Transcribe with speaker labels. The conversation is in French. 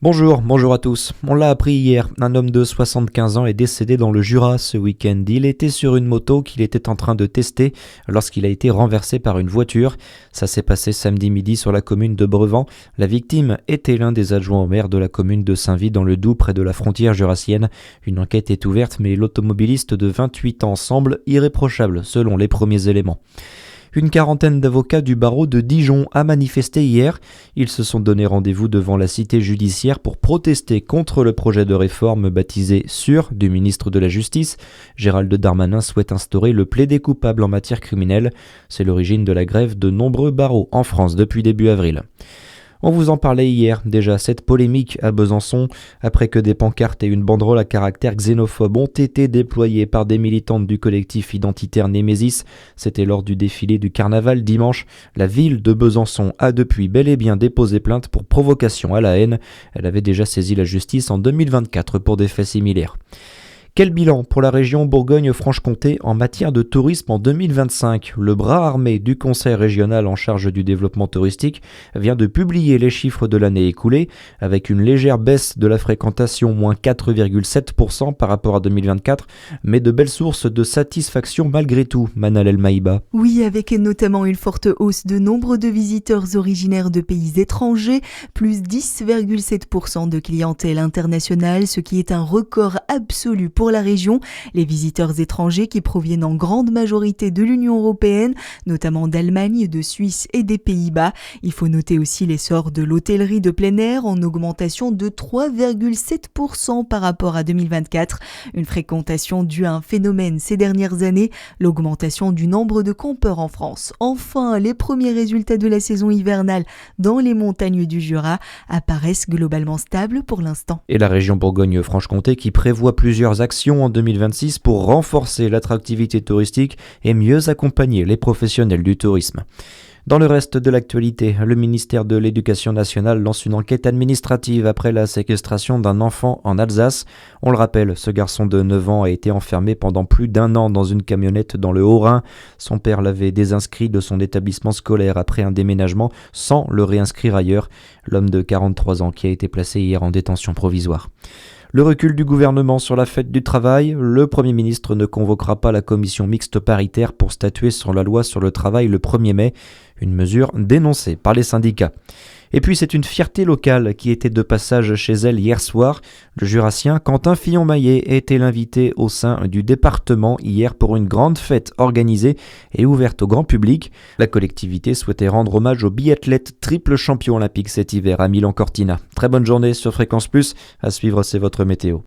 Speaker 1: Bonjour à tous. On l'a appris hier, un homme de 75 ans est décédé dans le Jura ce week-end. Il était sur une moto qu'il était en train de tester lorsqu'il a été renversé par une voiture. Ça s'est passé samedi midi sur la commune de Brevant. La victime était l'un des adjoints au maire de la commune de Saint-Vit dans le Doubs près de la frontière jurassienne. Une enquête est ouverte mais l'automobiliste de 28 ans semble irréprochable selon les premiers éléments. Une quarantaine d'avocats du barreau de Dijon a manifesté hier. Ils se sont donné rendez-vous devant la cité judiciaire pour protester contre le projet de réforme baptisé SUR du ministre de la Justice. Gérald Darmanin souhaite instaurer le plaidé coupable en matière criminelle. C'est l'origine de la grève de nombreux barreaux en France depuis début avril. On vous en parlait hier, déjà, cette polémique à Besançon, après que des pancartes et une banderole à caractère xénophobe ont été déployées par des militantes du collectif identitaire Némésis. C'était lors du défilé du carnaval dimanche. La ville de Besançon a depuis bel et bien déposé plainte pour provocation à la haine. Elle avait déjà saisi la justice en 2024 pour des faits similaires. Quel bilan pour la région Bourgogne-Franche-Comté en matière de tourisme en 2025 ? Le bras armé du Conseil régional en charge du développement touristique vient de publier les chiffres de l'année écoulée, avec une légère baisse de la fréquentation, moins 4,7% par rapport à 2024, mais de belles sources de satisfaction malgré tout, Manal El Maïba.
Speaker 2: Oui, avec notamment une forte hausse de nombre de visiteurs originaires de pays étrangers, plus 10,7% de clientèle internationale, ce qui est un record absolu pour la région. Les visiteurs étrangers qui proviennent en grande majorité de l'Union européenne, notamment d'Allemagne, de Suisse et des Pays-Bas. Il faut noter aussi l'essor de l'hôtellerie de plein air en augmentation de 3,7% par rapport à 2024. Une fréquentation due à un phénomène ces dernières années, l'augmentation du nombre de campeurs en France. Enfin, les premiers résultats de la saison hivernale dans les montagnes du Jura apparaissent globalement stables pour l'instant.
Speaker 1: Et la région Bourgogne-Franche-Comté qui prévoit plusieurs actions en 2026 pour renforcer l'attractivité touristique et mieux accompagner les professionnels du tourisme. Dans le reste de l'actualité, le ministère de l'Éducation nationale lance une enquête administrative après la séquestration d'un enfant en Alsace. On le rappelle, ce garçon de 9 ans a été enfermé pendant plus d'1 an dans une camionnette dans le Haut-Rhin. Son père l'avait désinscrit de son établissement scolaire après un déménagement sans le réinscrire ailleurs. L'homme de 43 ans qui a été placé hier en détention provisoire. Le recul du gouvernement sur la fête du travail, le Premier ministre ne convoquera pas la commission mixte paritaire pour statuer sur la loi sur le travail le 1er mai, une mesure dénoncée par les syndicats. Et puis c'est une fierté locale qui était de passage chez elle hier soir. Le Jurassien Quentin Fillon-Maillet était l'invité au sein du département hier pour une grande fête organisée et ouverte au grand public. La collectivité souhaitait rendre hommage au biathlète triple champion olympique cet hiver à Milan-Cortina. Très bonne journée sur Fréquence Plus. À suivre, c'est votre météo.